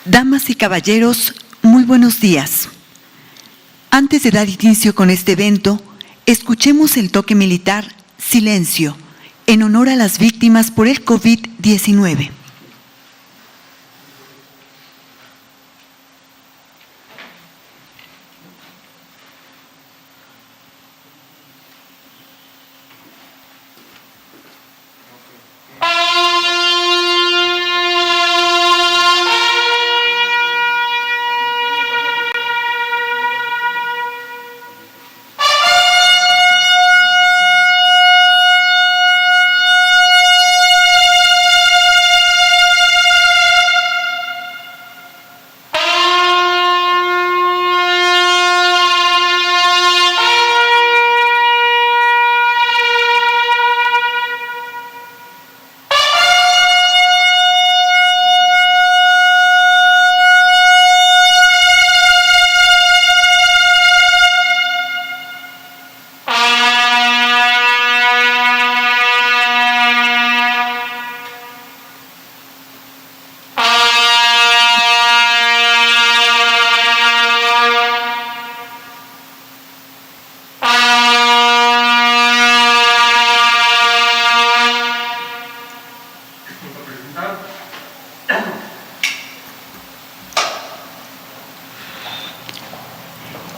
Damas y caballeros, muy buenos días. Antes de dar inicio con este evento, escuchemos el toque militar Silencio, en honor a las víctimas por el COVID-19.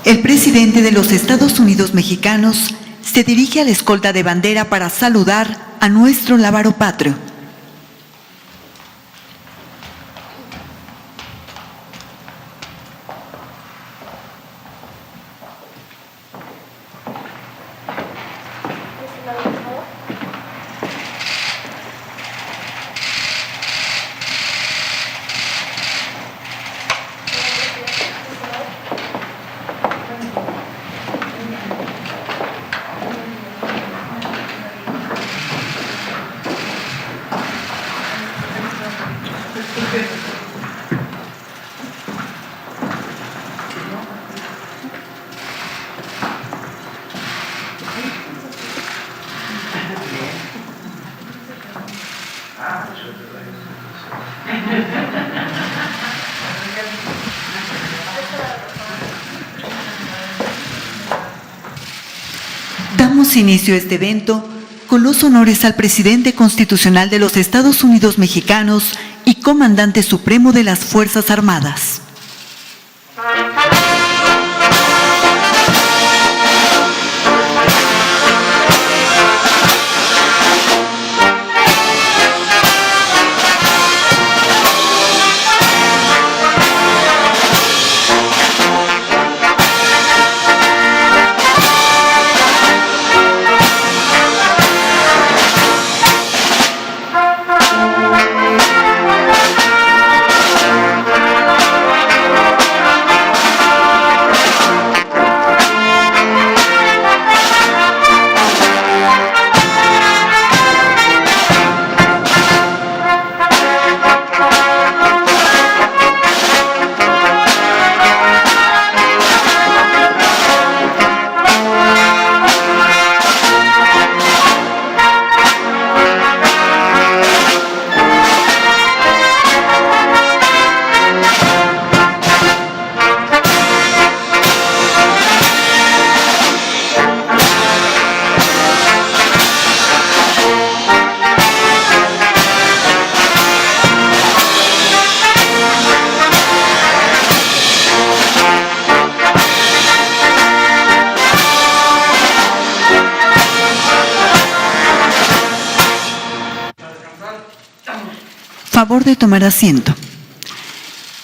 El presidente de los Estados Unidos mexicanos se dirige a la escolta de bandera para saludar a nuestro lábaro patrio. Damos inicio a este evento con los honores al presidente constitucional de los Estados Unidos mexicanos y comandante supremo de las Fuerzas Armadas. Favor de tomar asiento.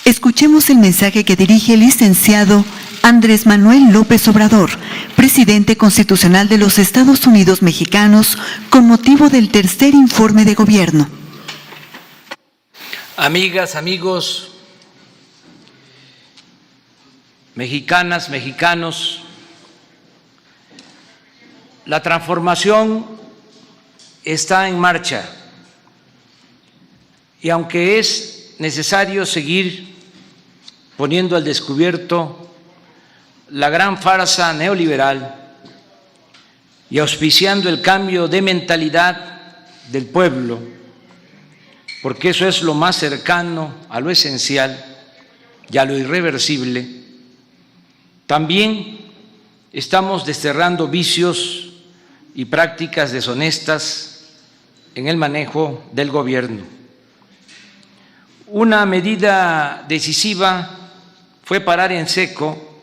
Escuchemos el mensaje que dirige el licenciado Andrés Manuel López Obrador, presidente constitucional de los Estados Unidos mexicanos, con motivo del tercer informe de gobierno. Amigas, amigos, mexicanas, mexicanos, la transformación está en marcha. Y aunque es necesario seguir poniendo al descubierto la gran farsa neoliberal y auspiciando el cambio de mentalidad del pueblo, porque eso es lo más cercano a lo esencial, y a lo irreversible, también estamos desterrando vicios y prácticas deshonestas en el manejo del gobierno. Una medida decisiva fue parar en seco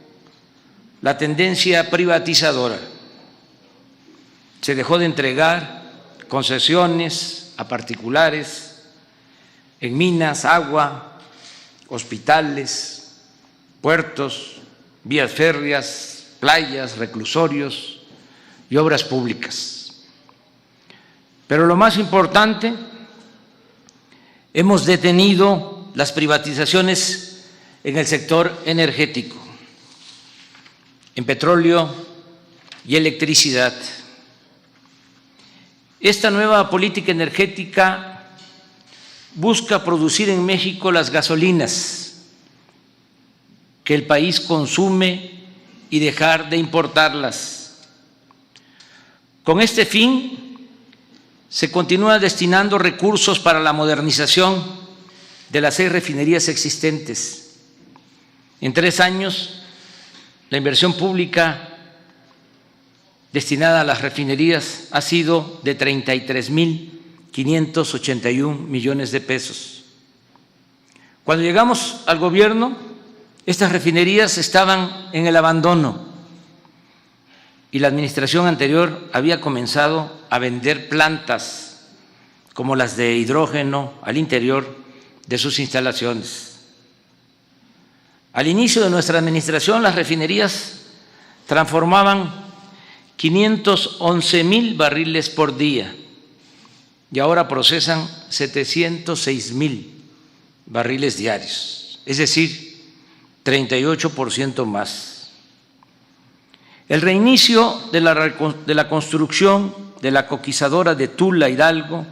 la tendencia privatizadora. Se dejó de entregar concesiones a particulares en minas, agua, hospitales, puertos, vías férreas, playas, reclusorios y obras públicas. Pero lo más importante, hemos detenido las privatizaciones en el sector energético, en petróleo y electricidad. Esta nueva política energética busca producir en México las gasolinas que el país consume y dejar de importarlas. Con este fin, se continúa destinando recursos para la modernización de las 6 refinerías existentes. En 3 años, la inversión pública destinada a las refinerías ha sido de 33.581 millones de pesos. Cuando llegamos al gobierno, estas refinerías estaban en el abandono y la administración anterior había comenzado a vender plantas como las de hidrógeno al interior de sus instalaciones. Al inicio de nuestra administración, las refinerías transformaban 511,000 barriles por día y ahora procesan 706,000 barriles diarios, es decir, 38% más. El reinicio de la construcción de la coquizadora de Tula Hidalgo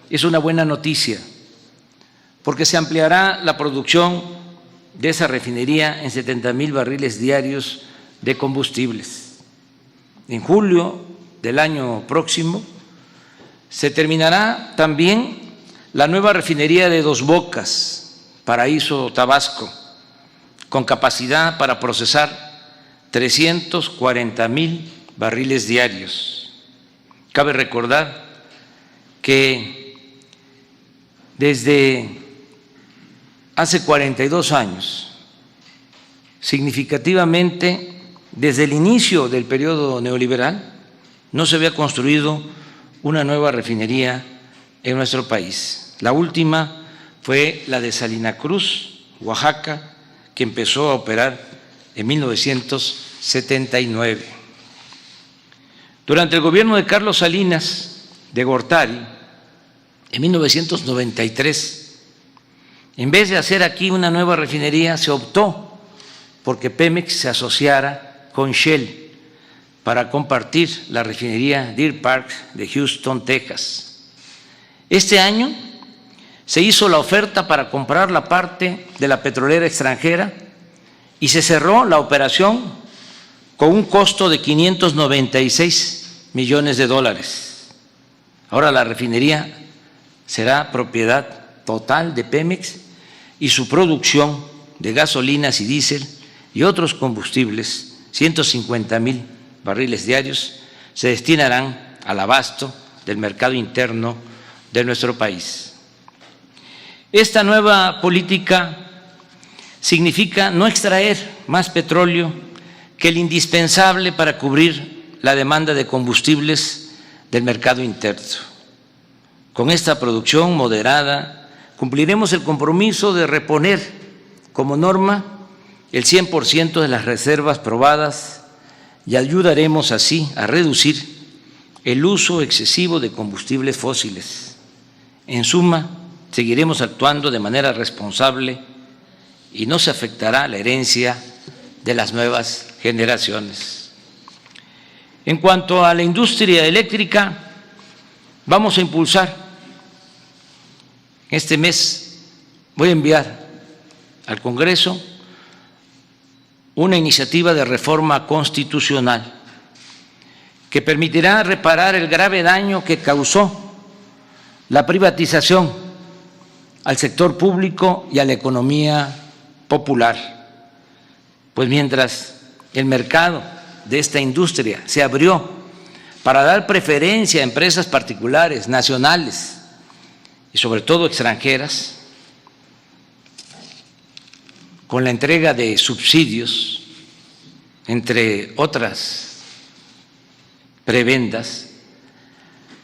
es una buena noticia, porque se ampliará la producción de esa refinería en 70,000 barriles diarios de combustibles. En julio del año próximo se terminará también la nueva refinería de Dos Bocas, Paraíso, Tabasco, con capacidad para procesar 340,000 barriles diarios. Cabe recordar que desde hace 42 años, significativamente, desde el inicio del periodo neoliberal, no se había construido una nueva refinería en nuestro país. La última fue la de Salina Cruz, Oaxaca, que empezó a operar en 1979. Durante el gobierno de Carlos Salinas de Gortari, en 1993, en vez de hacer aquí una nueva refinería, se optó porque Pemex se asociara con Shell para compartir la refinería Deer Park de Houston, Texas. Este año se hizo la oferta para comprar la parte de la petrolera extranjera y se cerró la operación con un costo de 596 millones de dólares. Ahora la refinería será propiedad total de Pemex y su producción de gasolinas y diésel y otros combustibles, 150,000 barriles diarios, se destinarán al abasto del mercado interno de nuestro país. Esta nueva política significa no extraer más petróleo que el indispensable para cubrir la demanda de combustibles del mercado interno. Con esta producción moderada cumpliremos el compromiso de reponer como norma el 100% de las reservas probadas y ayudaremos así a reducir el uso excesivo de combustibles fósiles. En suma, seguiremos actuando de manera responsable y no se afectará la herencia de las nuevas generaciones. En cuanto a la industria eléctrica, vamos a impulsar. Este mes voy a enviar al Congreso una iniciativa de reforma constitucional que permitirá reparar el grave daño que causó la privatización al sector público y a la economía popular. Pues mientras el mercado de esta industria se abrió para dar preferencia a empresas particulares, nacionales y sobre todo extranjeras, con la entrega de subsidios, entre otras prebendas,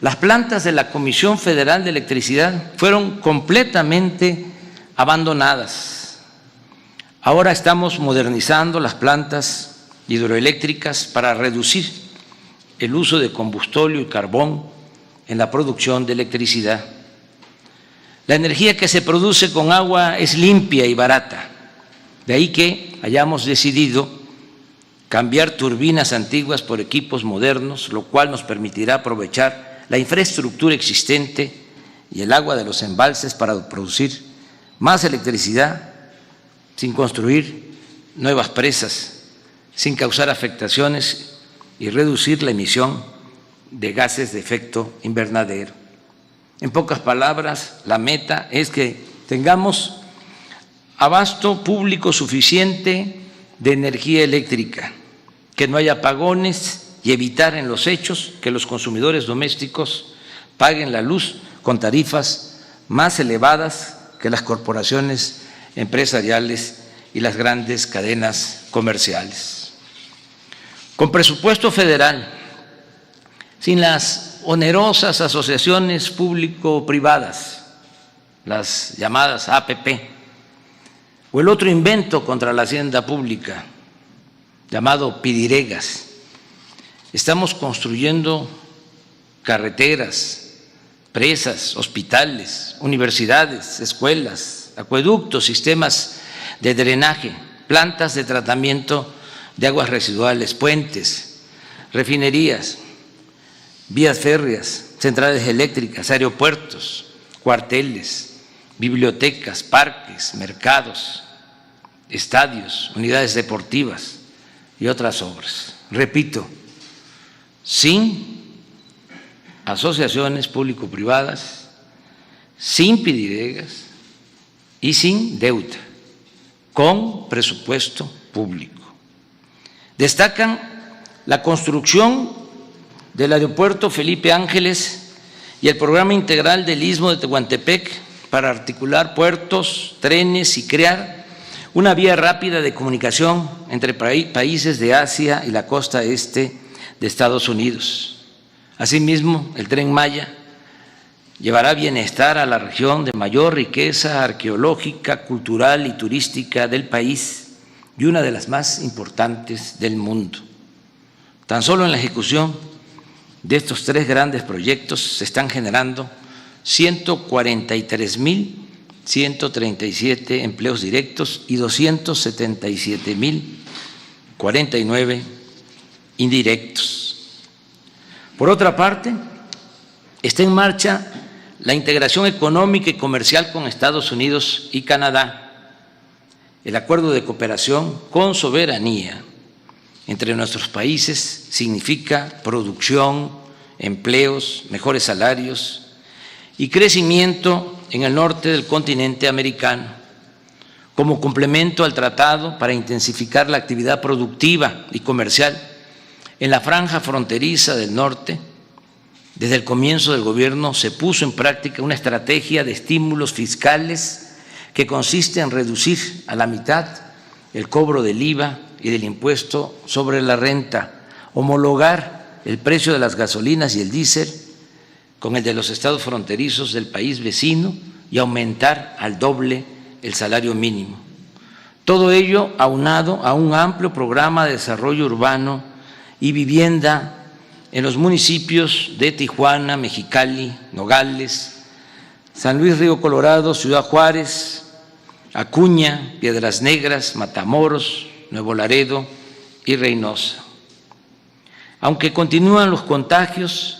las plantas de la Comisión Federal de Electricidad fueron completamente abandonadas. Ahora estamos modernizando las plantas hidroeléctricas para reducir el uso de combustible y carbón en la producción de electricidad. La energía que se produce con agua es limpia y barata, de ahí que hayamos decidido cambiar turbinas antiguas por equipos modernos, lo cual nos permitirá aprovechar la infraestructura existente y el agua de los embalses para producir más electricidad sin construir nuevas presas, sin causar afectaciones y reducir la emisión de gases de efecto invernadero. En pocas palabras, la meta es que tengamos abasto público suficiente de energía eléctrica, que no haya apagones y evitar en los hechos que los consumidores domésticos paguen la luz con tarifas más elevadas que las corporaciones empresariales y las grandes cadenas comerciales. Con presupuesto federal, sin las onerosas asociaciones público-privadas, las llamadas APP, o el otro invento contra la hacienda pública llamado pidiregas, estamos construyendo carreteras, presas, hospitales, universidades, escuelas, acueductos, sistemas de drenaje, plantas de tratamiento de aguas residuales, puentes, refinerías, vías férreas, centrales eléctricas, aeropuertos, cuarteles, bibliotecas, parques, mercados, estadios, unidades deportivas y otras obras. Repito, sin asociaciones público-privadas, sin pidiregas y sin deuda, con presupuesto público. Destacan la construcción del aeropuerto Felipe Ángeles y el programa integral del Istmo de Tehuantepec para articular puertos, trenes y crear una vía rápida de comunicación entre países de Asia y la costa este de Estados Unidos. Asimismo, el Tren Maya llevará bienestar a la región de mayor riqueza arqueológica, cultural y turística del país y una de las más importantes del mundo. Tan solo en la ejecución de estos tres grandes proyectos se están generando 143,137 empleos directos y 277,049 indirectos. Por otra parte, está en marcha la integración económica y comercial con Estados Unidos y Canadá, el acuerdo de cooperación con soberanía entre nuestros países significa producción, empleos, mejores salarios y crecimiento en el norte del continente americano, como complemento al tratado para intensificar la actividad productiva y comercial en la franja fronteriza del norte. Desde el comienzo del gobierno se puso en práctica una estrategia de estímulos fiscales que consiste en reducir a la mitad el cobro del IVA y del impuesto sobre la renta, homologar el precio de las gasolinas y el diésel con el de los estados fronterizos del país vecino y aumentar al doble el salario mínimo. Todo ello aunado a un amplio programa de desarrollo urbano y vivienda en los municipios de Tijuana, Mexicali, Nogales, San Luis Río Colorado, Ciudad Juárez, Acuña, Piedras Negras, Matamoros, Nuevo Laredo y Reynosa. Aunque continúan los contagios,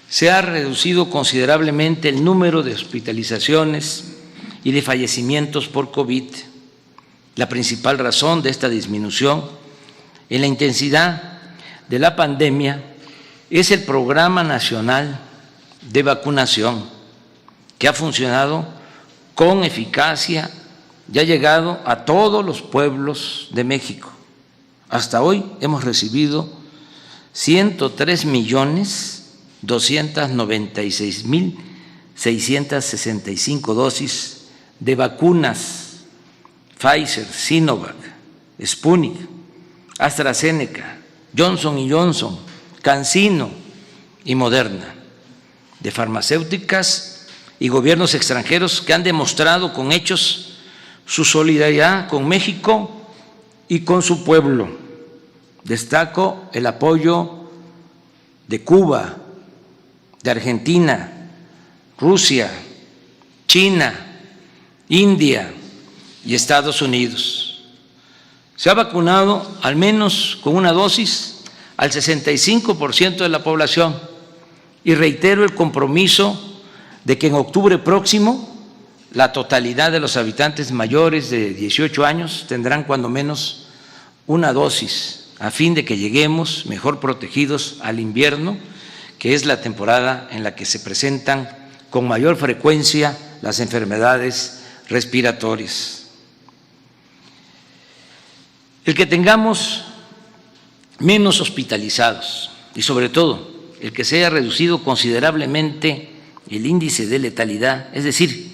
se ha reducido considerablemente el número de hospitalizaciones y de fallecimientos por COVID. La principal razón de esta disminución en la intensidad de la pandemia es el Programa Nacional de Vacunación, que ha funcionado con eficacia ya ha llegado a todos los pueblos de México. Hasta hoy hemos recibido 103.296.665 dosis de vacunas Pfizer, Sinovac, Sputnik, AstraZeneca, Johnson & Johnson, CanSino y Moderna, de farmacéuticas y gobiernos extranjeros que han demostrado con hechos su solidaridad con México y con su pueblo. Destaco el apoyo de Cuba, de Argentina, Rusia, China, India y Estados Unidos. Se ha vacunado al menos con una dosis al 65% de la población y reitero el compromiso de que en octubre próximo la totalidad de los habitantes mayores de 18 años tendrán cuando menos una dosis, a fin de que lleguemos mejor protegidos al invierno, que es la temporada en la que se presentan con mayor frecuencia las enfermedades respiratorias. El que tengamos menos hospitalizados y sobre todo el que se haya reducido considerablemente el índice de letalidad, es decir,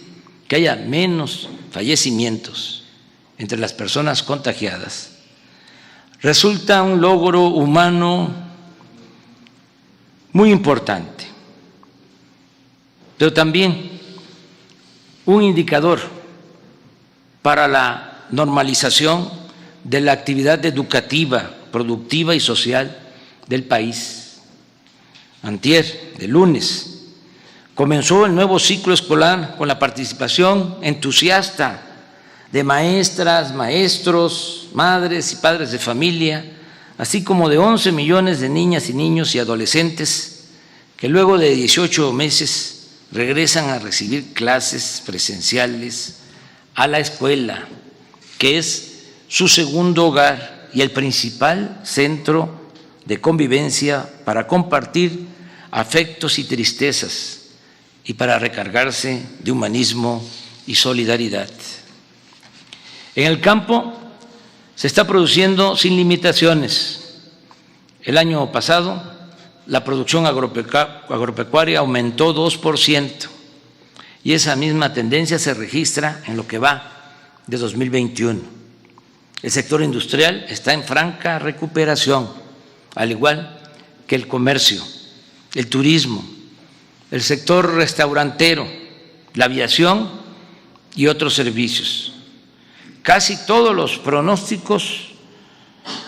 que haya menos fallecimientos entre las personas contagiadas, resulta un logro humano muy importante, pero también un indicador para la normalización de la actividad educativa, productiva y social del país. Antier, de lunes, comenzó el nuevo ciclo escolar con la participación entusiasta de maestras, maestros, madres y padres de familia, así como de 11 millones de niñas y niños y adolescentes que luego de 18 meses regresan a recibir clases presenciales a la escuela, que es su segundo hogar y el principal centro de convivencia para compartir afectos y tristezas y para recargarse de humanismo y solidaridad. En el campo se está produciendo sin limitaciones. El año pasado la producción agropecuaria aumentó 2% y esa misma tendencia se registra en lo que va de 2021. El sector industrial está en franca recuperación, al igual que el comercio, el turismo, el sector restaurantero, la aviación y otros servicios. Casi todos los pronósticos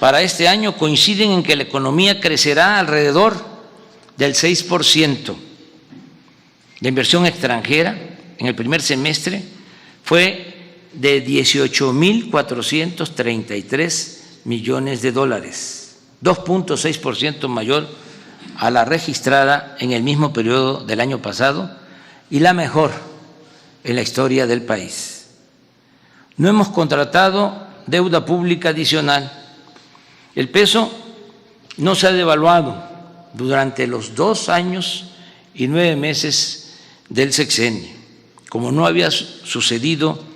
para este año coinciden en que la economía crecerá alrededor del 6%. La inversión extranjera en el primer semestre fue de 18.433 millones de dólares, 2.6% mayor a la registrada en el mismo periodo del año pasado y la mejor en la historia del país. No hemos contratado deuda pública adicional. El peso no se ha devaluado durante los 2 años y 9 meses del sexenio, como no había sucedido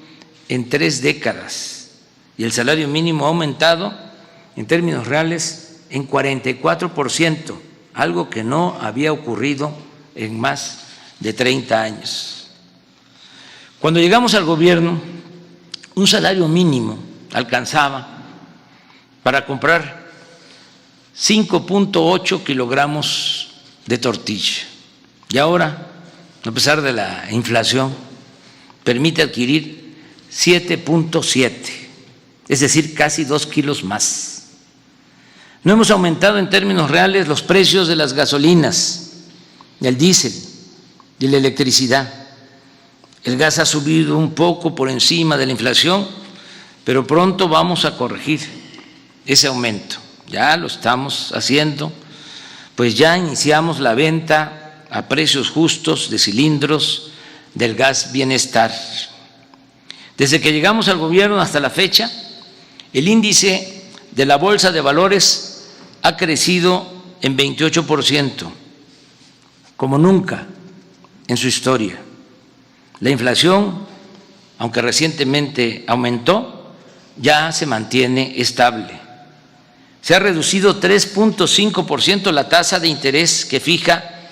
en 3 décadas, y el salario mínimo ha aumentado en términos reales en 44%, algo que no había ocurrido en más de 30 años. Cuando llegamos al gobierno, un salario mínimo alcanzaba para comprar 5.8 kilogramos de tortilla y ahora, a pesar de la inflación, permite adquirir 7.7, es decir, casi 2 kilos más. No hemos aumentado en términos reales los precios de las gasolinas, del diésel y la electricidad. El gas ha subido un poco por encima de la inflación, pero pronto vamos a corregir ese aumento. Ya lo estamos haciendo, pues ya iniciamos la venta a precios justos de cilindros del gas Bienestar. Desde que llegamos al gobierno hasta la fecha, el índice de la Bolsa de Valores ha crecido en 28%, como nunca en su historia. La inflación aunque recientemente aumentó, ya se mantiene estable. Se ha reducido 3.5% la tasa de interés que fija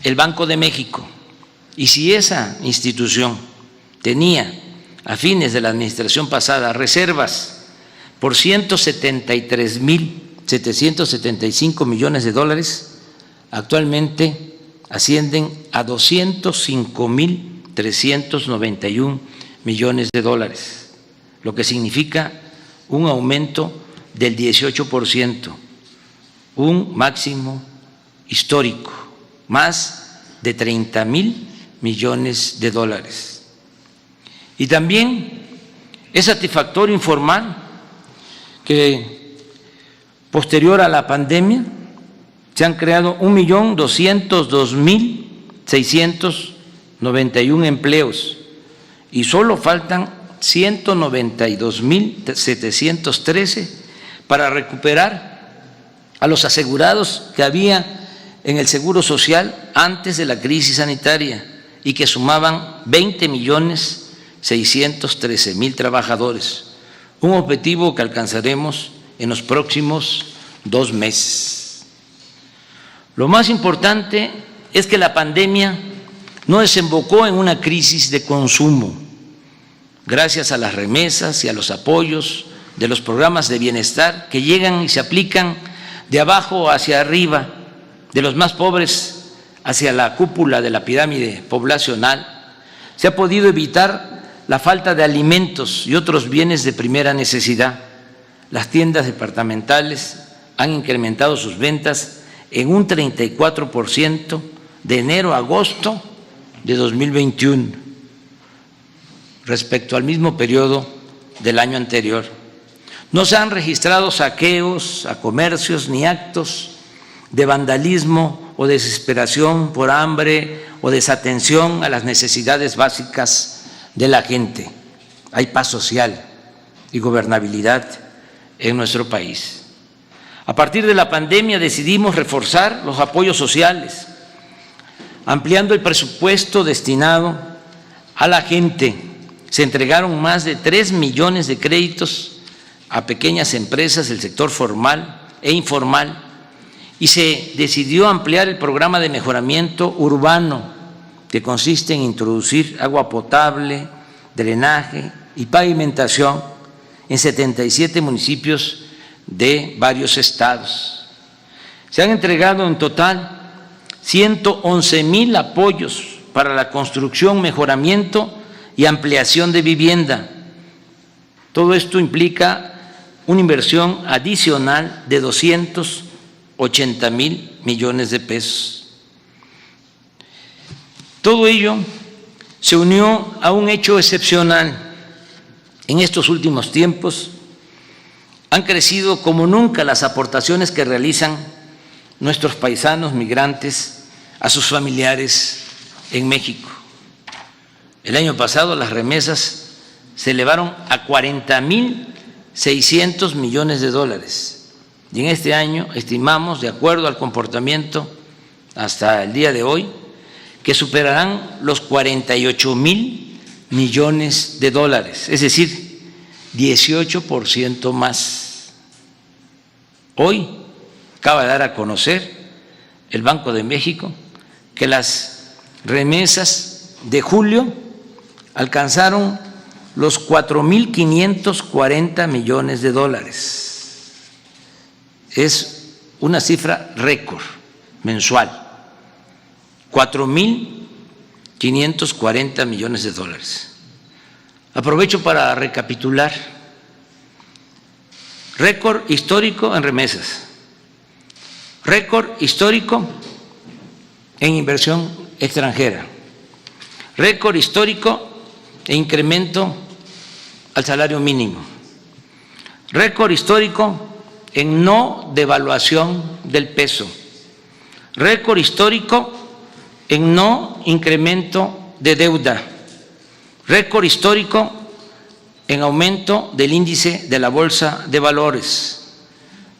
el Banco de México. Y si esa institución tenía a fines de la administración pasada reservas por 173.775 millones de dólares, actualmente ascienden a 205.391 millones de dólares, lo que significa un aumento del 18%, un máximo histórico, más de 30.000 millones de dólares. Y también es satisfactorio informar que posterior a la pandemia se han creado 1.202.691 empleos y solo faltan 192.713 para recuperar a los asegurados que había en el Seguro Social antes de la crisis sanitaria y que sumaban 20.613.000 trabajadores, un objetivo que alcanzaremos en los próximos 2 meses. Lo más importante es que la pandemia no desembocó en una crisis de consumo, gracias a las remesas y a los apoyos de los programas de bienestar que llegan y se aplican de abajo hacia arriba, de los más pobres hacia la cúpula de la pirámide poblacional. Se ha podido evitar la falta de alimentos y otros bienes de primera necesidad. Las tiendas departamentales han incrementado sus ventas en un 34% de enero a agosto de 2021 respecto al mismo periodo del año anterior. No se han registrado saqueos a comercios ni actos de vandalismo o desesperación por hambre o desatención a las necesidades básicas de la gente. Hay paz social y gobernabilidad en nuestro país. A partir de la pandemia decidimos reforzar los apoyos sociales, ampliando el presupuesto destinado a la gente. Se entregaron más de 3 millones de créditos a pequeñas empresas del sector formal e informal y se decidió ampliar el programa de mejoramiento urbano, que consiste en introducir agua potable, drenaje y pavimentación en 77 municipios de varios estados. Se han entregado en total 111,000 apoyos para la construcción, mejoramiento y ampliación de vivienda. Todo esto implica una inversión adicional de 280,000 millones de pesos. Todo ello se unió a un hecho excepcional. En estos últimos tiempos han crecido como nunca las aportaciones que realizan nuestros paisanos migrantes a sus familiares en México. El año pasado las remesas se elevaron a 40,600 millones de dólares y en este año estimamos, de acuerdo al comportamiento hasta el día de hoy, que superarán los 48,000 millones de dólares, es decir, 18% más. Hoy acaba de dar a conocer el Banco de México que las remesas de julio alcanzaron los 4,540 millones de dólares. Es una cifra récord mensual. 4,540 millones de dólares. Aprovecho para recapitular. Récord histórico en remesas, récord histórico en inversión extranjera, récord histórico en incremento al salario mínimo, récord histórico en no devaluación del peso, récord histórico en no incremento de deuda, récord histórico en aumento del índice de la Bolsa de Valores,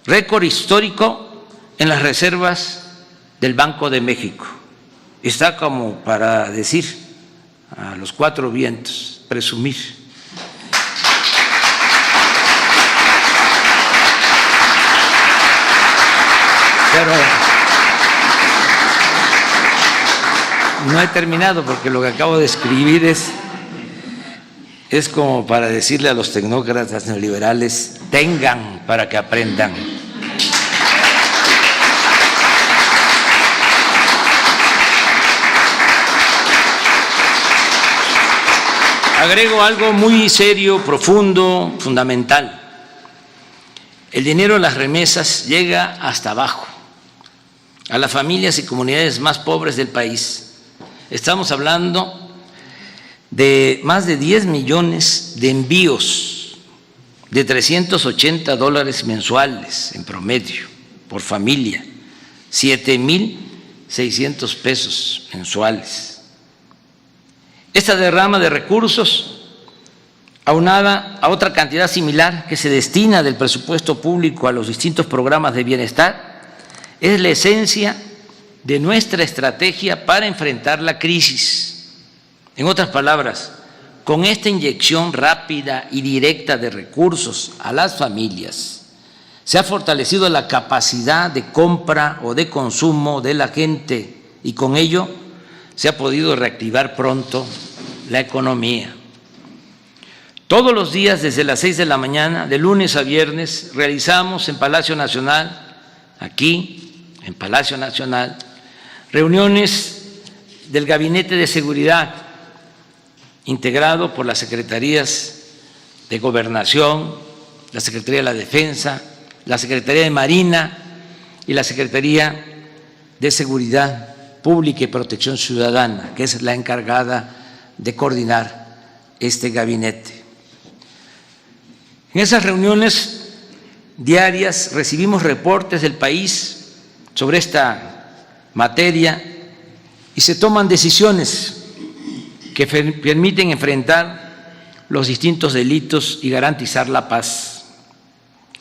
récord histórico en las reservas del Banco de México. Está como para decir a los cuatro vientos, presumir. Pero no he terminado porque lo que acabo de escribir es como para decirle a los tecnócratas neoliberales: tengan para que aprendan. Agrego algo muy serio, profundo, fundamental. El dinero de las remesas llega hasta abajo, a las familias y comunidades más pobres del país. Estamos hablando de más de 10 millones de envíos de $380 mensuales en promedio por familia, 7,600 pesos mensuales. Esta derrama de recursos, aunada a otra cantidad similar que se destina del presupuesto público a los distintos programas de bienestar, es la esencia de nuestra estrategia para enfrentar la crisis. En otras palabras, con esta inyección rápida y directa de recursos a las familias, se ha fortalecido la capacidad de compra o de consumo de la gente y con ello se ha podido reactivar pronto la economía. Todos los días desde las 6 de la mañana, de lunes a viernes, realizamos en Palacio Nacional, aquí en Palacio Nacional, reuniones del Gabinete de Seguridad, integrado por las Secretarías de Gobernación, la Secretaría de la Defensa, la Secretaría de Marina y la Secretaría de Seguridad Pública y Protección Ciudadana, que es la encargada de coordinar este gabinete. En esas reuniones diarias recibimos reportes del país sobre esta materia y se toman decisiones que permiten enfrentar los distintos delitos y garantizar la paz.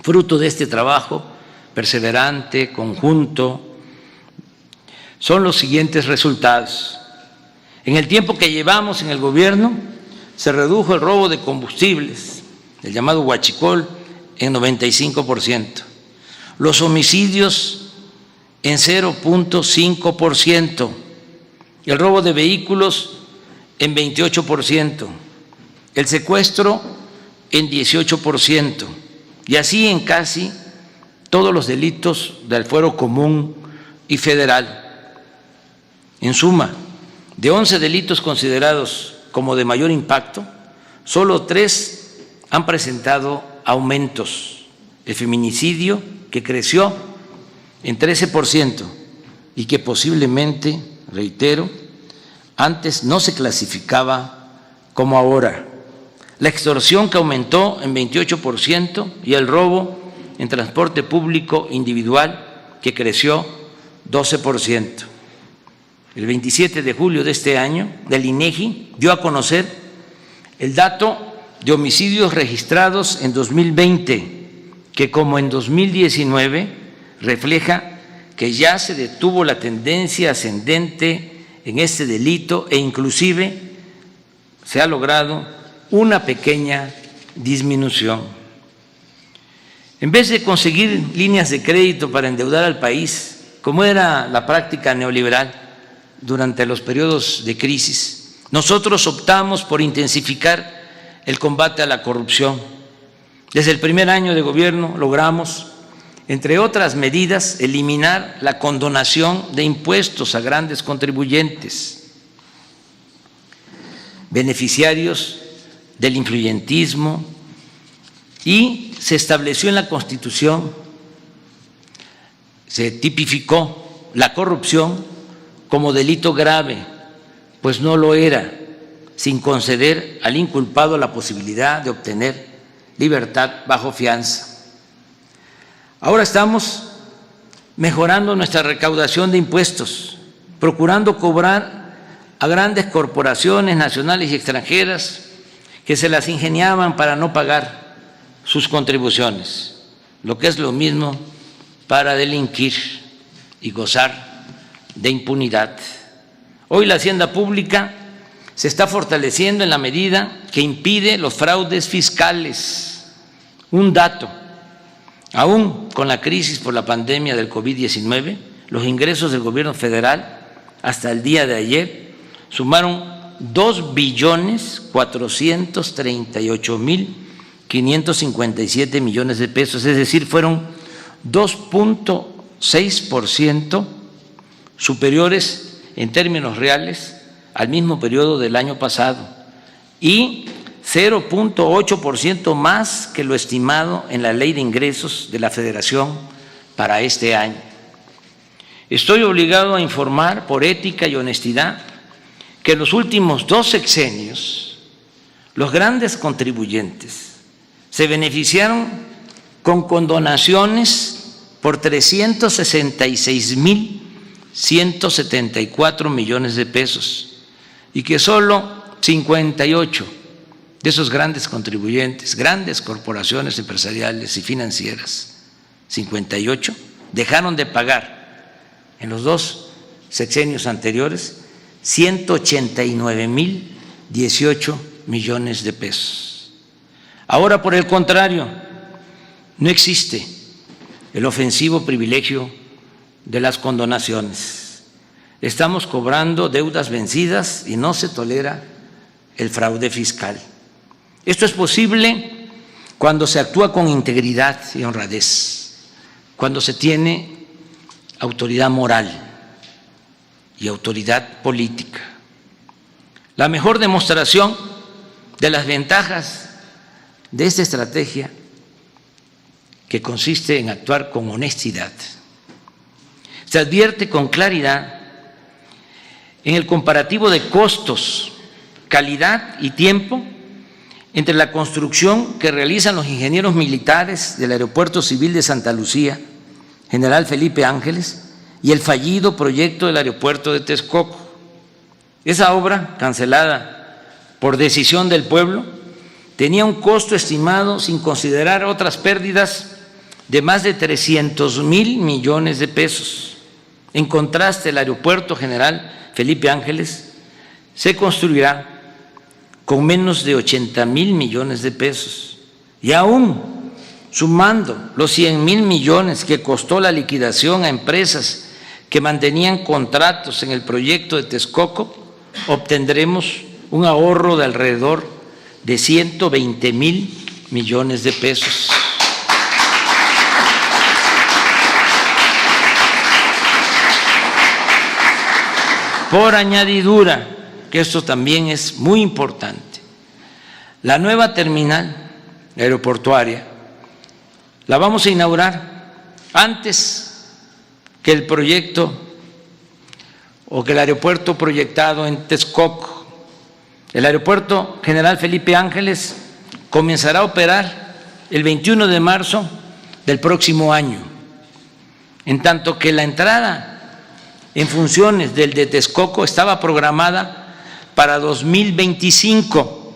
Fruto de este trabajo perseverante, conjunto, son los siguientes resultados. En el tiempo que llevamos en el gobierno, se redujo el robo de combustibles, el llamado huachicol, en 95%, los homicidios en 0,5%, el robo de vehículos en 28%, el secuestro en 18%, y así en casi todos los delitos del fuero común y federal. En suma, de 11 delitos considerados como de mayor impacto, solo 3 han presentado aumentos. El feminicidio, que creció en 13% y que posiblemente, reitero, antes no se clasificaba como ahora. La extorsión, que aumentó en 28%, y el robo en transporte público individual, que creció 12%. El 27 de julio de este año, el INEGI dio a conocer el dato de homicidios registrados en 2020, que como en 2019 refleja que ya se detuvo la tendencia ascendente en este delito e inclusive se ha logrado una pequeña disminución. En vez de conseguir líneas de crédito para endeudar al país, como era la práctica neoliberal durante los periodos de crisis, nosotros optamos por intensificar el combate a la corrupción. Desde el primer año de gobierno logramos, entre otras medidas, eliminar la condonación de impuestos a grandes contribuyentes, beneficiarios del influyentismo, y se estableció en la Constitución, se tipificó la corrupción como delito grave, pues no lo era, sin conceder al inculpado la posibilidad de obtener libertad bajo fianza. Ahora estamos mejorando nuestra recaudación de impuestos, procurando cobrar a grandes corporaciones nacionales y extranjeras que se las ingeniaban para no pagar sus contribuciones, lo que es lo mismo para delinquir y gozar de impunidad. Hoy la hacienda pública se está fortaleciendo en la medida que impide los fraudes fiscales. Un dato: aún con la crisis por la pandemia del COVID-19, los ingresos del gobierno federal hasta el día de ayer sumaron 2.438.557 millones de pesos, es decir, fueron 2.6% superiores en términos reales al mismo periodo del año pasado y 0.8% más que lo estimado en la Ley de Ingresos de la Federación para este año. Estoy obligado a informar por ética y honestidad que en los últimos 2 sexenios los grandes contribuyentes se beneficiaron con condonaciones por 366.174 millones de pesos y que solo 58 de esos grandes contribuyentes, grandes corporaciones empresariales y financieras, 58, dejaron de pagar en los 2 sexenios anteriores 189.018 millones de pesos. Ahora, por el contrario, no existe el ofensivo privilegio de las condonaciones. Estamos cobrando deudas vencidas y no se tolera el fraude fiscal. Esto es posible cuando se actúa con integridad y honradez, cuando se tiene autoridad moral y autoridad política. La mejor demostración de las ventajas de esta estrategia, que consiste en actuar con honestidad, se advierte con claridad en el comparativo de costos, calidad y tiempo entre la construcción que realizan los ingenieros militares del Aeropuerto Civil de Santa Lucía, General Felipe Ángeles, y el fallido proyecto del aeropuerto de Texcoco. Esa obra, cancelada por decisión del pueblo, tenía un costo estimado, sin considerar otras pérdidas, de más de 300.000 millones de pesos. En contraste, el Aeropuerto General Felipe Ángeles se construirá con menos de 80.000 millones de pesos, y aún sumando los 100.000 millones que costó la liquidación a empresas que mantenían contratos en el proyecto de Texcoco, obtendremos un ahorro de alrededor de 120.000 millones de pesos. Por añadidura, que esto también es muy importante, la nueva terminal aeroportuaria la vamos a inaugurar antes que el proyecto o que el aeropuerto proyectado en Texcoco. El Aeropuerto General Felipe Ángeles comenzará a operar el 21 de marzo del próximo año, en tanto que la entrada en funciones del de Texcoco estaba programada para 2025,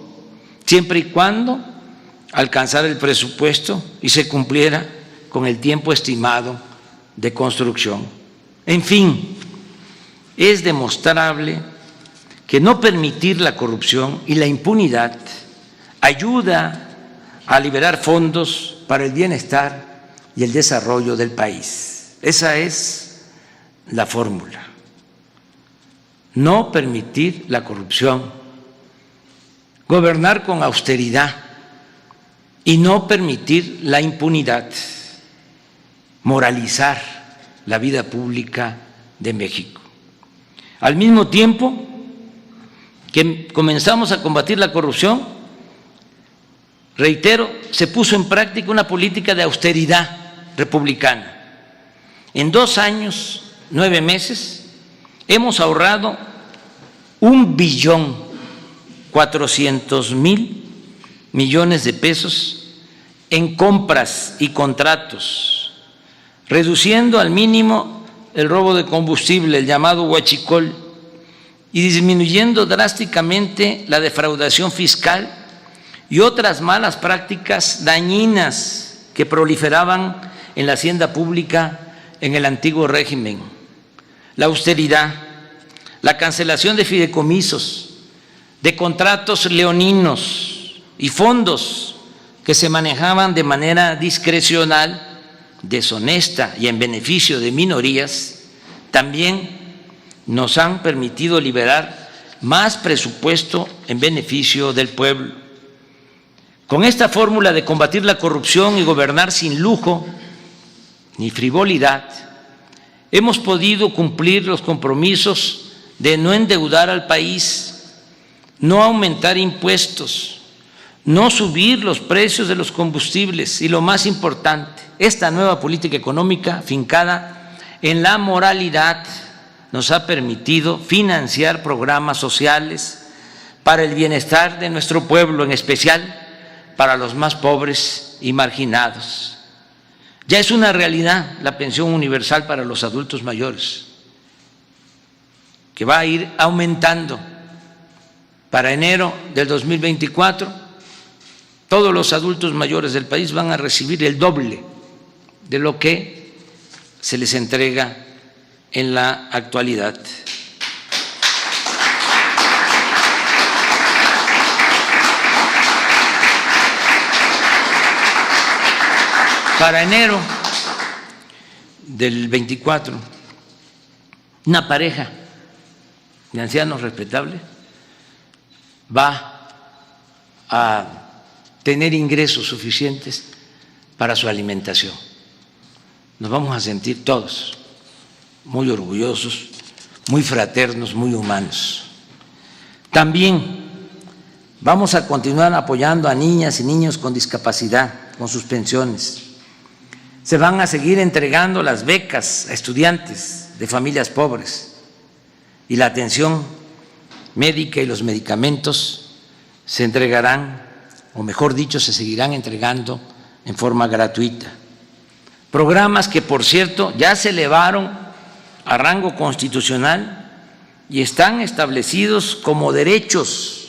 siempre y cuando alcanzara el presupuesto y se cumpliera con el tiempo estimado de construcción. En fin, es demostrable que no permitir la corrupción y la impunidad ayuda a liberar fondos para el bienestar y el desarrollo del país. Esa es la fórmula. No permitir la corrupción, gobernar con austeridad y no permitir la impunidad, moralizar la vida pública de México. Al mismo tiempo que comenzamos a combatir la corrupción, reitero, se puso en práctica una política de austeridad republicana. En 2 años, 9 meses, hemos ahorrado 1.400.000 millones de pesos en compras y contratos, reduciendo al mínimo el robo de combustible, el llamado huachicol, y disminuyendo drásticamente la defraudación fiscal y otras malas prácticas dañinas que proliferaban en la hacienda pública en el antiguo régimen. La austeridad, la cancelación de fideicomisos, de contratos leoninos y fondos que se manejaban de manera discrecional, deshonesta y en beneficio de minorías, también nos han permitido liberar más presupuesto en beneficio del pueblo. Con esta fórmula de combatir la corrupción y gobernar sin lujo ni frivolidad, hemos podido cumplir los compromisos de no endeudar al país, no aumentar impuestos, no subir los precios de los combustibles y, lo más importante, esta nueva política económica fincada en la moralidad nos ha permitido financiar programas sociales para el bienestar de nuestro pueblo, en especial para los más pobres y marginados. Ya es una realidad la pensión universal para los adultos mayores, que va a ir aumentando. Para enero del 2024, todos los adultos mayores del país van a recibir el doble de lo que se les entrega en la actualidad. Para enero del 24, una pareja de ancianos respetables va a tener ingresos suficientes para su alimentación. Nos vamos a sentir todos muy orgullosos, muy fraternos, muy humanos. También vamos a continuar apoyando a niñas y niños con discapacidad, con sus pensiones. Se van a seguir entregando las becas a estudiantes de familias pobres y la atención médica y los medicamentos se entregarán, o mejor dicho, se seguirán entregando en forma gratuita. Programas que, por cierto, ya se elevaron a rango constitucional y están establecidos como derechos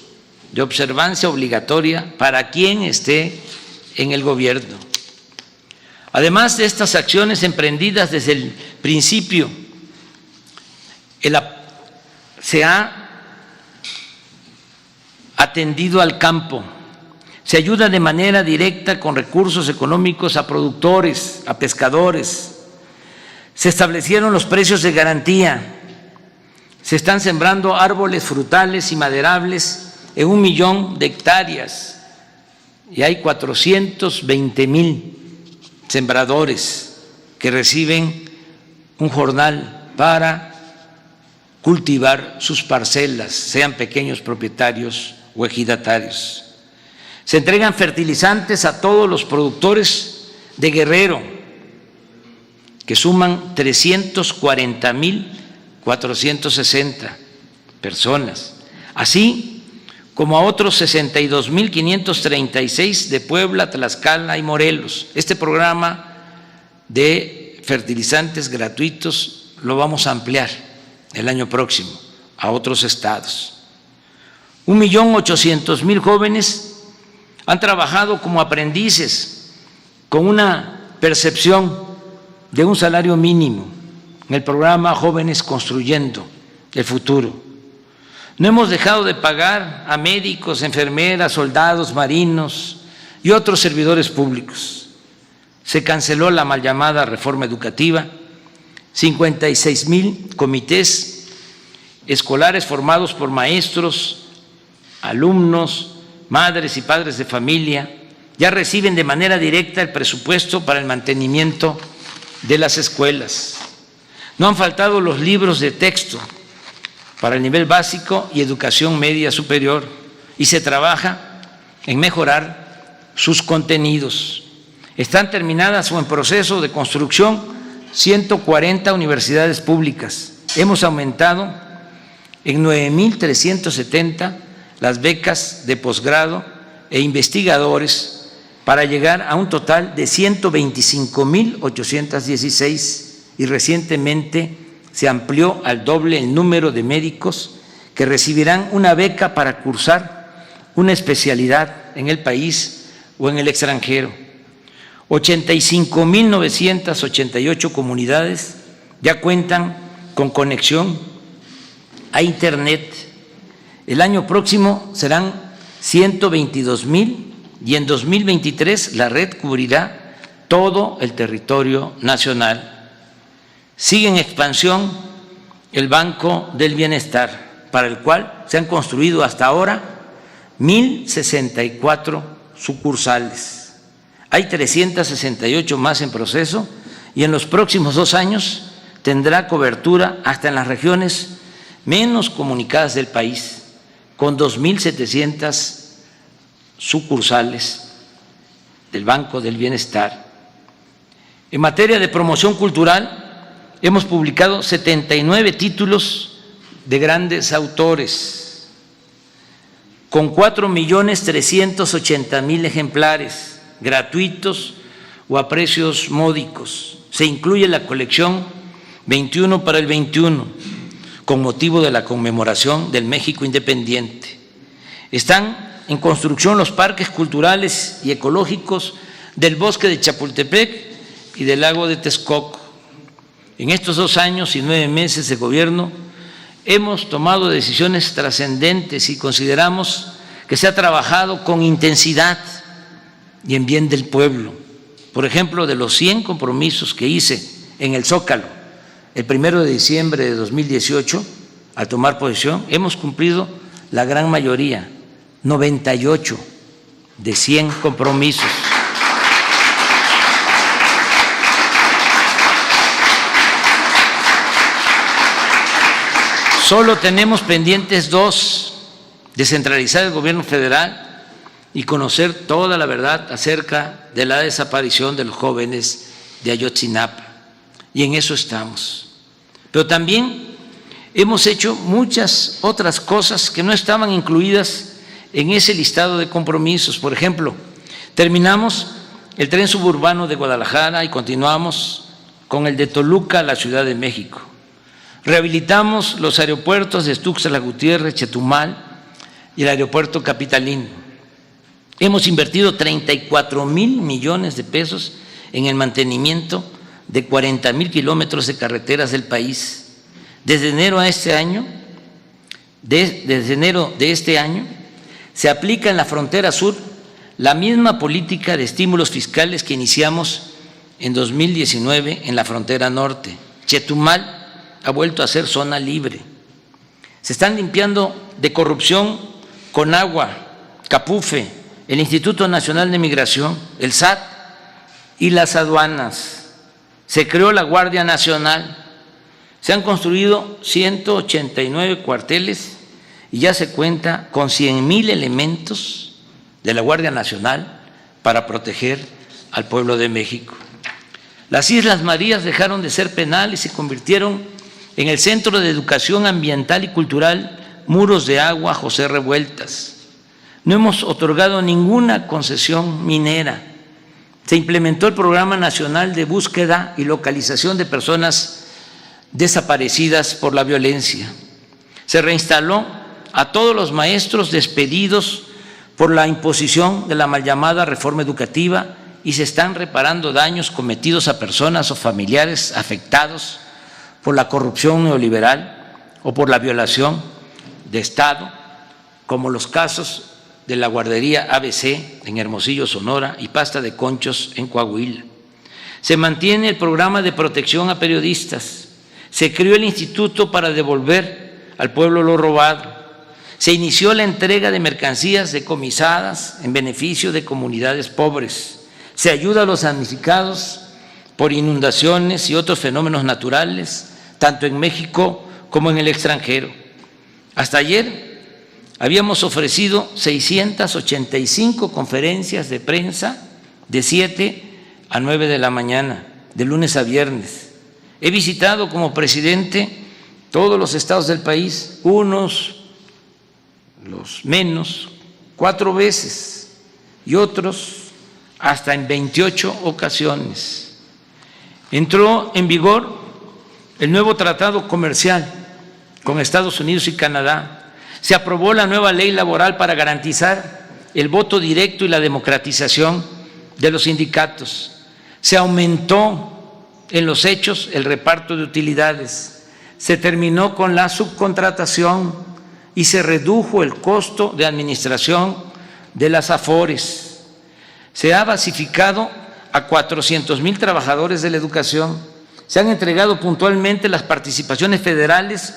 de observancia obligatoria para quien esté en el gobierno. Además de estas acciones emprendidas desde el principio, se ha atendido al campo, se ayuda de manera directa con recursos económicos a productores, a pescadores, se establecieron los precios de garantía, se están sembrando árboles frutales y maderables en 1 millón de hectáreas y hay 420,000 sembradores que reciben un jornal para cultivar sus parcelas, sean pequeños propietarios o ejidatarios. Se entregan fertilizantes a todos los productores de Guerrero, que suman 340,460 personas, así como a otros 62,536 de Puebla, Tlaxcala y Morelos. Este programa de fertilizantes gratuitos lo vamos a ampliar el año próximo a otros estados. 1,800,000 jóvenes han trabajado como aprendices con una percepción de un salario mínimo en el programa Jóvenes Construyendo el Futuro. No hemos dejado de pagar a médicos, enfermeras, soldados, marinos y otros servidores públicos. Se canceló la mal llamada reforma educativa, 56,000 comités escolares formados por maestros, alumnos, madres y padres de familia ya reciben de manera directa el presupuesto para el mantenimiento de las escuelas. No han faltado los libros de texto para el nivel básico y educación media superior y se trabaja en mejorar sus contenidos. Están terminadas o en proceso de construcción 140 universidades públicas. Hemos aumentado en 9,370 las becas de posgrado e investigadores para llegar a un total de 125,816 y recientemente se amplió al doble el número de médicos que recibirán una beca para cursar una especialidad en el país o en el extranjero. 85,988 comunidades ya cuentan con conexión a Internet. El año próximo serán 122,000 y en 2023 la red cubrirá todo el territorio nacional. Sigue en expansión el Banco del Bienestar, para el cual se han construido hasta ahora 1,064 sucursales. Hay 368 más en proceso y en los próximos 2 años tendrá cobertura hasta en las regiones menos comunicadas del país, con 2,700 sucursales del Banco del Bienestar. En materia de promoción cultural, hemos publicado 79 títulos de grandes autores, con 4,380,000 ejemplares gratuitos o a precios módicos. Se incluye la colección 21 para el 21, con motivo de la conmemoración del México independiente. Están en construcción los parques culturales y ecológicos del Bosque de Chapultepec y del Lago de Texcoco. En estos 2 años y 9 meses de gobierno hemos tomado decisiones trascendentes y consideramos que se ha trabajado con intensidad y en bien del pueblo. Por ejemplo, de los 100 compromisos que hice en el Zócalo el 1 de diciembre de 2018, al tomar posesión, hemos cumplido la gran mayoría, 98 de 100 compromisos. Solo tenemos pendientes 2, descentralizar el gobierno federal y conocer toda la verdad acerca de la desaparición de los jóvenes de Ayotzinapa. Y en eso estamos. Pero también hemos hecho muchas otras cosas que no estaban incluidas en ese listado de compromisos. Por ejemplo, terminamos el tren suburbano de Guadalajara y continuamos con el de Toluca a la Ciudad de México. Rehabilitamos los aeropuertos de Tuxtla Gutiérrez, Chetumal y el aeropuerto capitalino. Hemos invertido 34,000 millones de pesos en el mantenimiento de 40,000 kilómetros de carreteras del país. Desde enero de este año, se aplica en la frontera sur la misma política de estímulos fiscales que iniciamos en 2019 en la frontera norte. Chetumal ha vuelto a ser zona libre. Se están limpiando de corrupción Conagua, Capufe, el Instituto Nacional de Migración, el SAT y las aduanas. Se creó la Guardia Nacional. Se han construido 189 cuarteles y ya se cuenta con 100,000 elementos de la Guardia Nacional para proteger al pueblo de México. Las Islas Marías dejaron de ser penal y se convirtieron en el Centro de Educación Ambiental y Cultural Muros de Agua José Revueltas. No hemos otorgado ninguna concesión minera. Se implementó el Programa Nacional de Búsqueda y Localización de Personas Desaparecidas por la Violencia. Se reinstaló a todos los maestros despedidos por la imposición de la mal llamada reforma educativa y se están reparando daños cometidos a personas o familiares afectados por la corrupción neoliberal o por la violación de Estado, como los casos de la guardería ABC en Hermosillo, Sonora, y Pasta de Conchos en Coahuila. Se mantiene el programa de protección a periodistas. Se creó el Instituto para devolver al pueblo lo robado. Se inició la entrega de mercancías decomisadas en beneficio de comunidades pobres. Se ayuda a los damnificados por inundaciones y otros fenómenos naturales, tanto en México como en el extranjero. Hasta ayer habíamos ofrecido 685 conferencias de prensa de 7 a 9 de la mañana, de lunes a viernes. He visitado como presidente todos los estados del país, unos, los menos, 4 veces y otros hasta en 28 ocasiones. Entró en vigor el nuevo tratado comercial con Estados Unidos y Canadá. Se aprobó la nueva ley laboral para garantizar el voto directo y la democratización de los sindicatos. Se aumentó en los hechos el reparto de utilidades. Se terminó con la subcontratación y se redujo el costo de administración de las AFORES. Se ha basificado a 400,000 trabajadores de la educación. Se han entregado puntualmente las participaciones federales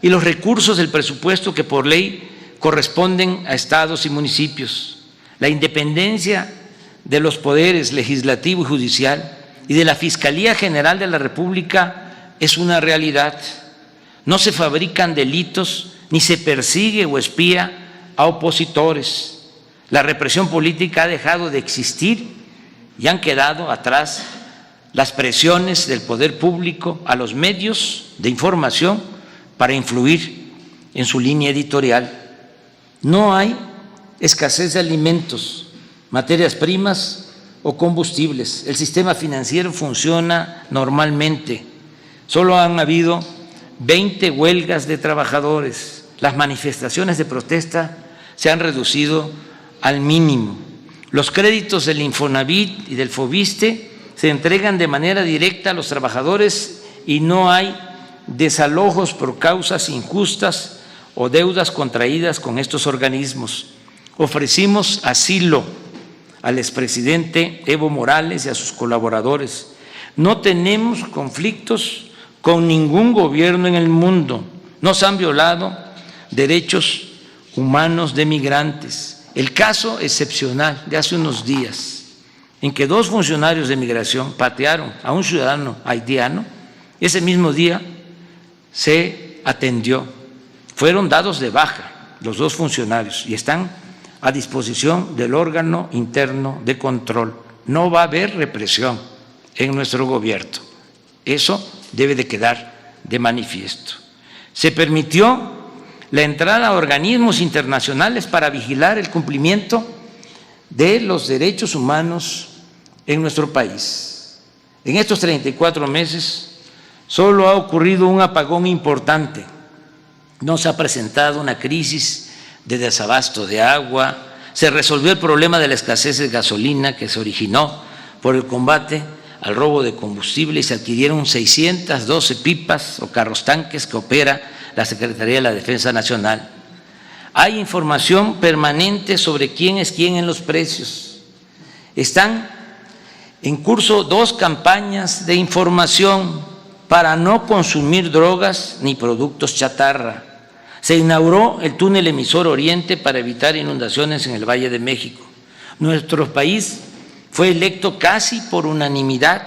y los recursos del presupuesto que por ley corresponden a estados y municipios. La independencia de los poderes legislativo y judicial y de la Fiscalía General de la República es una realidad. No se fabrican delitos ni se persigue o espía a opositores. La represión política ha dejado de existir y han quedado atrás las presiones del poder público a los medios de información para influir en su línea editorial. No hay escasez de alimentos, materias primas o combustibles. El sistema financiero funciona normalmente. Solo han habido 20 huelgas de trabajadores. Las manifestaciones de protesta se han reducido al mínimo. Los créditos del Infonavit y del Fobiste se entregan de manera directa a los trabajadores y no hay desalojos por causas injustas o deudas contraídas con estos organismos. Ofrecimos asilo al expresidente Evo Morales y a sus colaboradores. No tenemos conflictos con ningún gobierno en el mundo. No se han violado derechos humanos de migrantes. El caso excepcional de hace unos días, en que 2 funcionarios de migración patearon a un ciudadano haitiano, ese mismo día se atendió. Fueron dados de baja los 2 funcionarios y están a disposición del órgano interno de control. No va a haber represión en nuestro gobierno. Eso debe de quedar de manifiesto. Se permitió la entrada a organismos internacionales para vigilar el cumplimiento de los derechos humanos en nuestro país. En estos 34 meses solo ha ocurrido un apagón importante. No se ha presentado una crisis de desabasto de agua, se resolvió el problema de la escasez de gasolina que se originó por el combate al robo de combustible y se adquirieron 612 pipas o carros tanques que opera la Secretaría de la Defensa Nacional. Hay información permanente sobre quién es quién en los precios. Están en curso 2 campañas de información para no consumir drogas ni productos chatarra. Se inauguró el túnel emisor Oriente para evitar inundaciones en el Valle de México. Nuestro país fue electo casi por unanimidad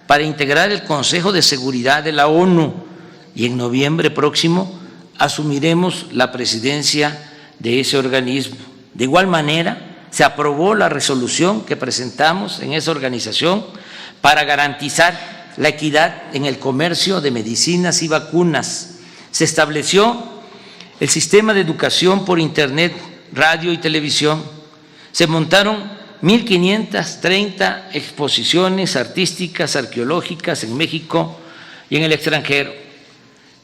para integrar el Consejo de Seguridad de la ONU y en noviembre próximo asumiremos la presidencia de ese organismo. De igual manera, se aprobó la resolución que presentamos en esa organización para garantizar la equidad en el comercio de medicinas y vacunas. Se estableció el sistema de educación por internet, radio y televisión. Se montaron 1,530 exposiciones artísticas, arqueológicas en México y en el extranjero.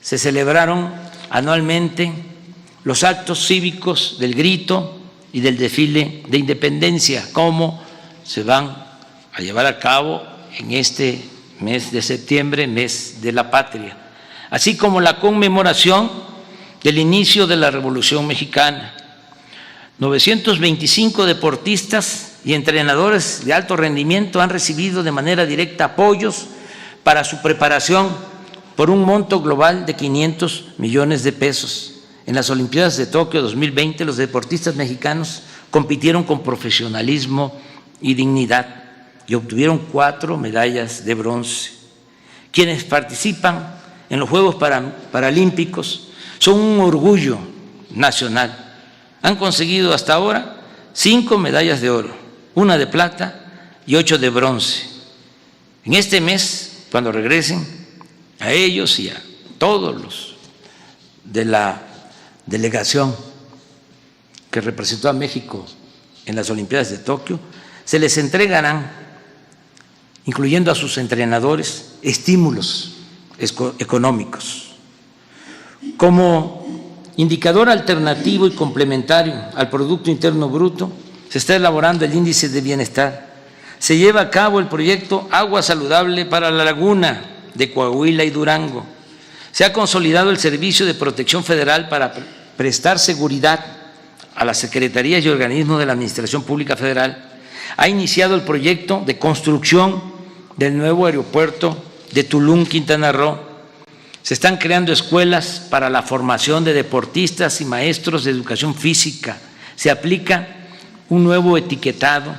Se celebraron anualmente los actos cívicos del grito y del desfile de independencia, como se van a llevar a cabo en este mes de septiembre, mes de la patria, así como la conmemoración del inicio de la Revolución Mexicana. 925 deportistas y entrenadores de alto rendimiento han recibido de manera directa apoyos para su preparación por un monto global de 500 millones de pesos. En las Olimpiadas de Tokio 2020, los deportistas mexicanos compitieron con profesionalismo y dignidad y obtuvieron 4 medallas de bronce. Quienes participan en los Juegos Paralímpicos son un orgullo nacional. Han conseguido hasta ahora 5 medallas de oro, 1 de plata y 8 de bronce. En este mes, cuando regresen, a ellos y a todos los de la delegación que representó a México en las Olimpiadas de Tokio, se les entregarán, incluyendo a sus entrenadores, estímulos económicos. Como indicador alternativo y complementario al Producto Interno Bruto, se está elaborando el índice de bienestar. Se lleva a cabo el proyecto Agua Saludable para la Laguna de Coahuila y Durango. Se ha consolidado el Servicio de Protección Federal para prestar seguridad a las secretarías y organismos de la Administración Pública Federal, ha iniciado el proyecto de construcción del nuevo aeropuerto de Tulum, Quintana Roo. Se están creando escuelas para la formación de deportistas y maestros de educación física. Se aplica un nuevo etiquetado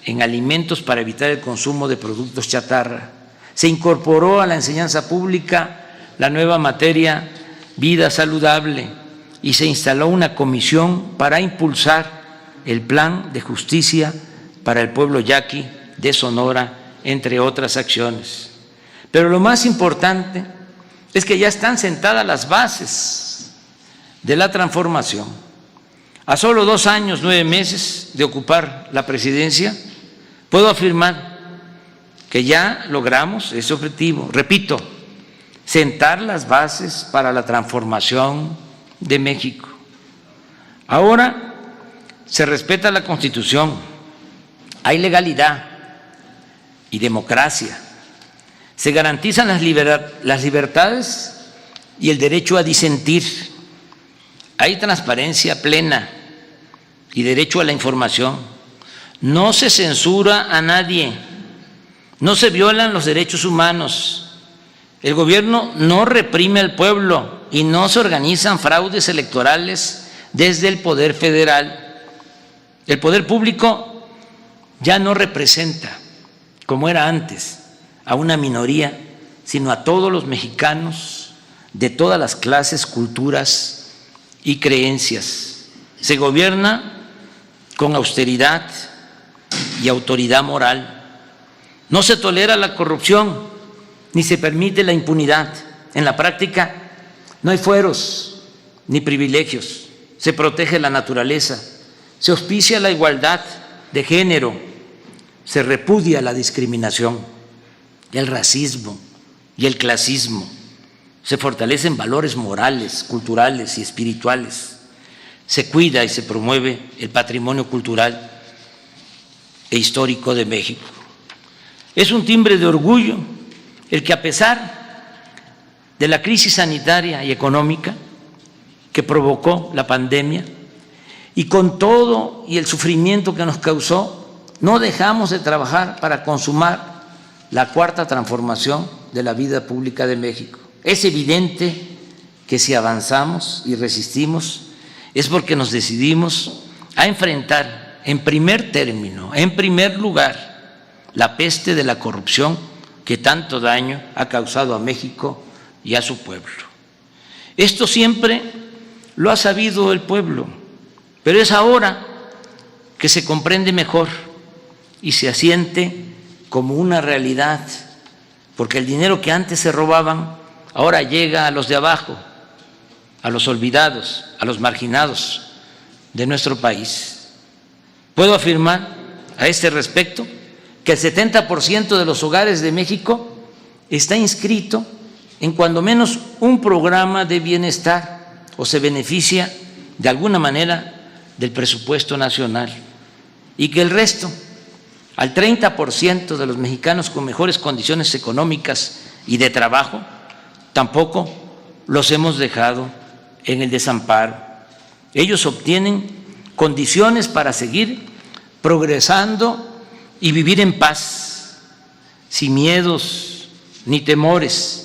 en alimentos para evitar el consumo de productos chatarra. Se incorporó a la enseñanza pública la nueva materia vida saludable y se instaló una comisión para impulsar el plan de justicia para el pueblo yaqui de Sonora, entre otras acciones. Pero lo más importante es que ya están sentadas las bases de la transformación. A solo 2 años, 9 meses de ocupar la presidencia, puedo afirmar que ya logramos ese objetivo. Repito, sentar las bases para la transformación de México. Ahora se respeta la Constitución, hay legalidad y democracia, se garantizan las libertades y el derecho a disentir, hay transparencia plena y derecho a la información, no se censura a nadie, no se violan los derechos humanos, el gobierno no reprime al pueblo y no se organizan fraudes electorales desde el Poder Federal. El poder público ya no representa, como era antes, a una minoría, sino a todos los mexicanos de todas las clases, culturas y creencias. Se gobierna con austeridad y autoridad moral. No se tolera la corrupción ni se permite la impunidad. En la práctica no hay fueros ni privilegios. Se protege la naturaleza, se auspicia la igualdad de género, se repudia la discriminación, el racismo y el clasismo. Se fortalecen valores morales, culturales y espirituales. Se cuida y se promueve el patrimonio cultural e histórico de México. Es un timbre de orgullo el que, a pesar de la crisis sanitaria y económica que provocó la pandemia y con todo y el sufrimiento que nos causó, no dejamos de trabajar para consumar la cuarta transformación de la vida pública de México. Es evidente que si avanzamos y resistimos es porque nos decidimos a enfrentar en primer término, en primer lugar, la peste de la corrupción que tanto daño ha causado a México y a su pueblo. Esto siempre lo ha sabido el pueblo, pero es ahora que se comprende mejor y se asiente como una realidad, porque el dinero que antes se robaban ahora llega a los de abajo, a los olvidados, a los marginados de nuestro país. Puedo afirmar a este respecto que el 70% de los hogares de México está inscrito en cuando menos un programa de bienestar o se beneficia de alguna manera del presupuesto nacional, y que el resto, al 30% de los mexicanos con mejores condiciones económicas y de trabajo, tampoco los hemos dejado en el desamparo. Ellos obtienen condiciones para seguir progresando y vivir en paz, sin miedos ni temores,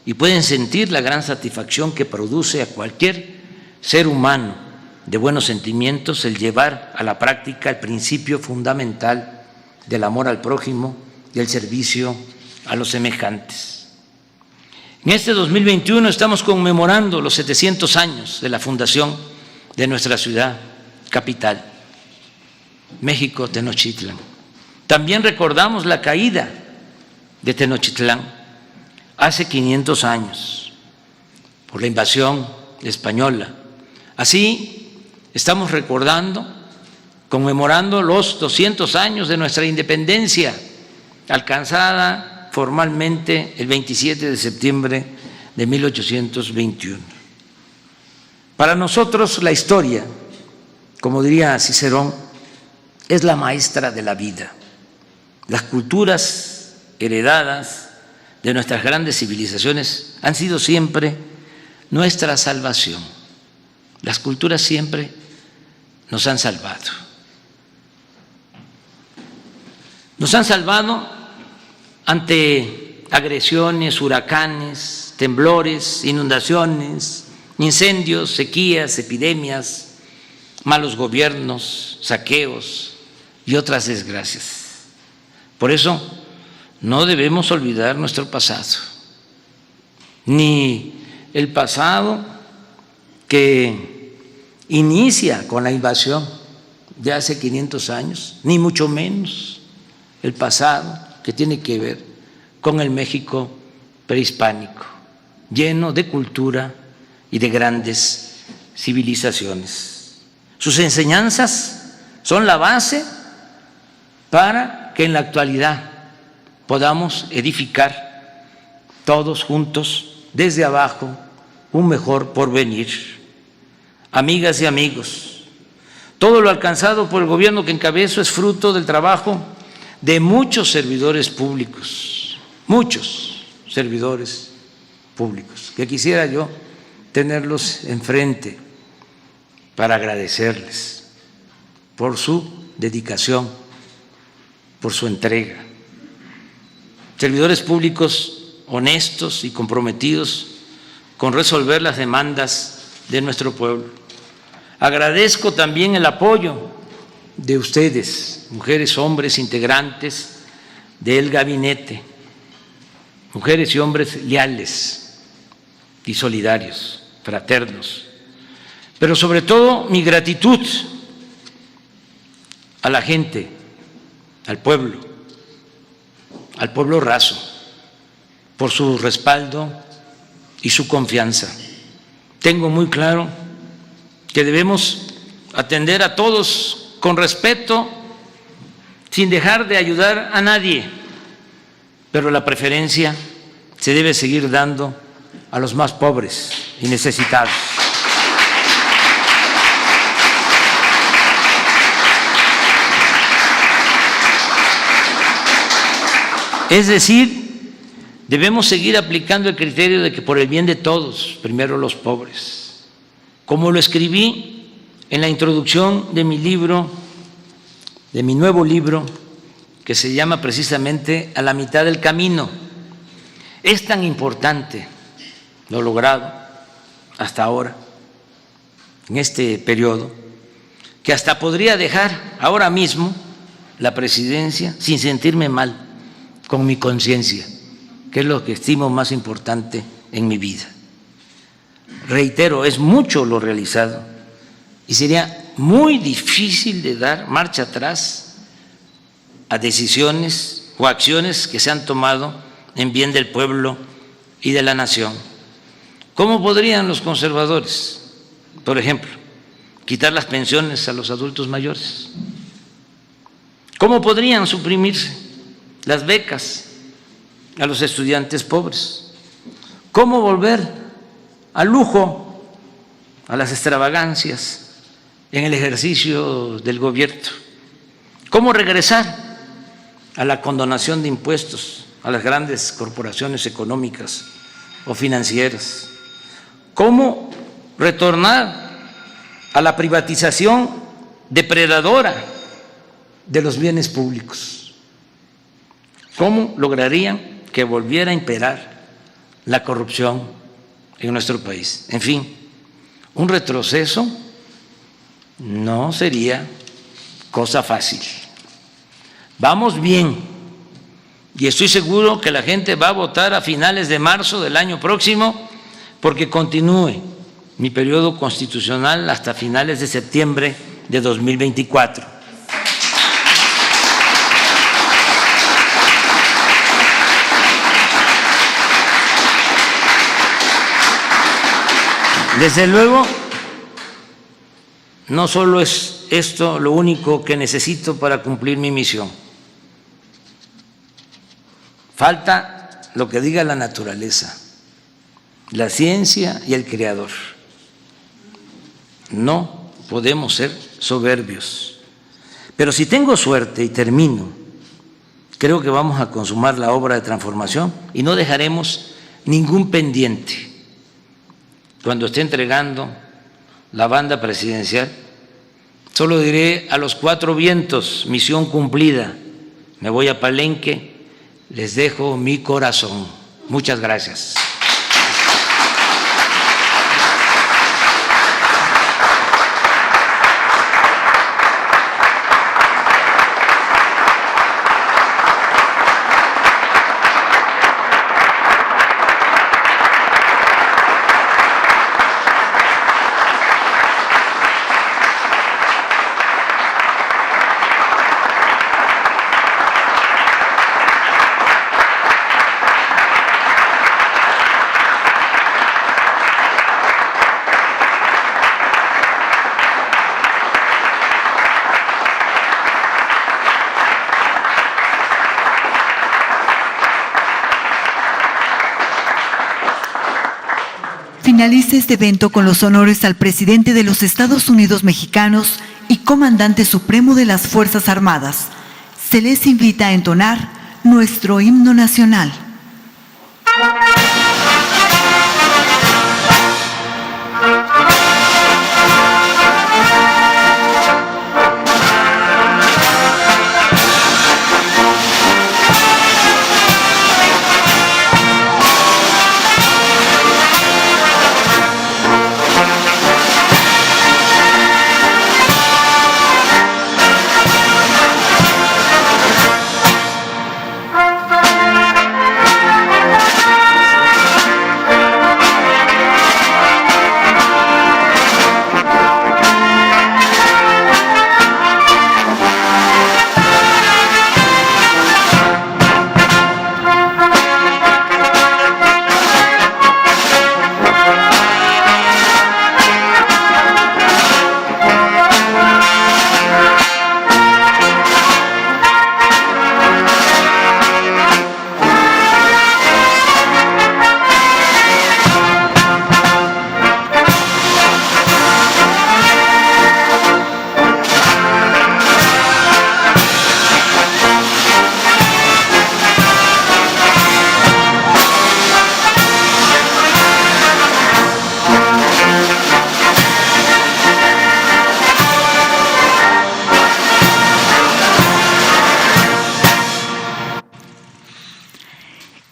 y pueden sentir la gran satisfacción que produce a cualquier ser humano de buenos sentimientos el llevar a la práctica el principio fundamental del amor al prójimo y el servicio a los semejantes. En este 2021 estamos conmemorando los 700 años de la fundación de nuestra ciudad capital, México Tenochtitlán. También recordamos la caída de Tenochtitlán hace 500 años por la invasión española. Así estamos recordando, conmemorando los 200 años de nuestra independencia, alcanzada formalmente el 27 de septiembre de 1821. Para nosotros la historia, como diría Cicerón, es la maestra de la vida. Las culturas heredadas de nuestras grandes civilizaciones han sido siempre nuestra salvación. Las culturas siempre nos han salvado. Nos han salvado ante agresiones, huracanes, temblores, inundaciones, incendios, sequías, epidemias, malos gobiernos, saqueos y otras desgracias. Por eso no debemos olvidar nuestro pasado, ni el pasado que inicia con la invasión de hace 500 años, ni mucho menos el pasado que tiene que ver con el México prehispánico, lleno de cultura y de grandes civilizaciones. Sus enseñanzas son la base para que en la actualidad podamos edificar todos juntos, desde abajo, un mejor porvenir. Amigas y amigos, todo lo alcanzado por el gobierno que encabezo es fruto del trabajo de muchos servidores públicos, que quisiera yo tenerlos enfrente para agradecerles por su dedicación, por su entrega. Servidores públicos honestos y comprometidos con resolver las demandas de nuestro pueblo. Agradezco también el apoyo de ustedes, mujeres, hombres, integrantes del gabinete, mujeres y hombres leales y solidarios, fraternos, pero sobre todo mi gratitud a la gente, al pueblo raso, por su respaldo y su confianza. Tengo muy claro que debemos atender a todos con respeto, sin dejar de ayudar a nadie, pero la preferencia se debe seguir dando a los más pobres y necesitados. Es decir, debemos seguir aplicando el criterio de que por el bien de todos, primero los pobres. Como lo escribí en la introducción de mi libro, de mi nuevo libro, que se llama precisamente A la mitad del camino. Es tan importante lo logrado hasta ahora, en este periodo, que hasta podría dejar ahora mismo la presidencia sin sentirme mal con mi conciencia, que es lo que estimo más importante en mi vida. Reitero, es mucho lo realizado y sería muy difícil de dar marcha atrás a decisiones o acciones que se han tomado en bien del pueblo y de la nación. ¿Cómo podrían los conservadores, por ejemplo, quitar las pensiones a los adultos mayores? ¿Cómo podrían suprimirse las becas a los estudiantes pobres? ¿Cómo volver al lujo, a las extravagancias en el ejercicio del gobierno? ¿Cómo regresar a la condonación de impuestos a las grandes corporaciones económicas o financieras? ¿Cómo retornar a la privatización depredadora de los bienes públicos? ¿Cómo lograrían que volviera a imperar la corrupción en nuestro país? En fin, un retroceso no sería cosa fácil. Vamos bien y estoy seguro que la gente va a votar a finales de marzo del año próximo porque continúe mi periodo constitucional hasta finales de septiembre de 2024. Desde luego, no solo es esto lo único que necesito para cumplir mi misión. Falta lo que diga la naturaleza, la ciencia y el creador. No podemos ser soberbios. Pero si tengo suerte y termino, creo que vamos a consumar la obra de transformación y no dejaremos ningún pendiente cuando esté entregando la banda presidencial, solo diré a los cuatro vientos, misión cumplida. Me voy a Palenque, les dejo mi corazón. Muchas gracias. Finaliza este evento con los honores al presidente de los Estados Unidos mexicanos y comandante supremo de las Fuerzas Armadas. Se les invita a entonar nuestro himno nacional.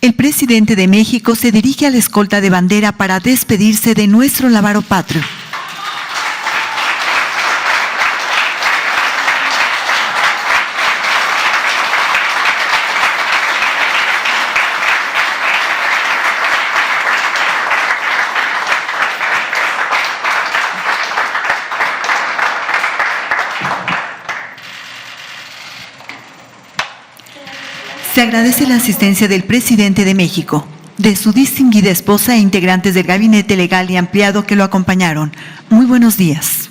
El presidente de México se dirige a la escolta de bandera para despedirse de nuestro lábaro patrio. Se agradece la asistencia del presidente de México, de su distinguida esposa e integrantes del gabinete legal y ampliado que lo acompañaron. Muy buenos días.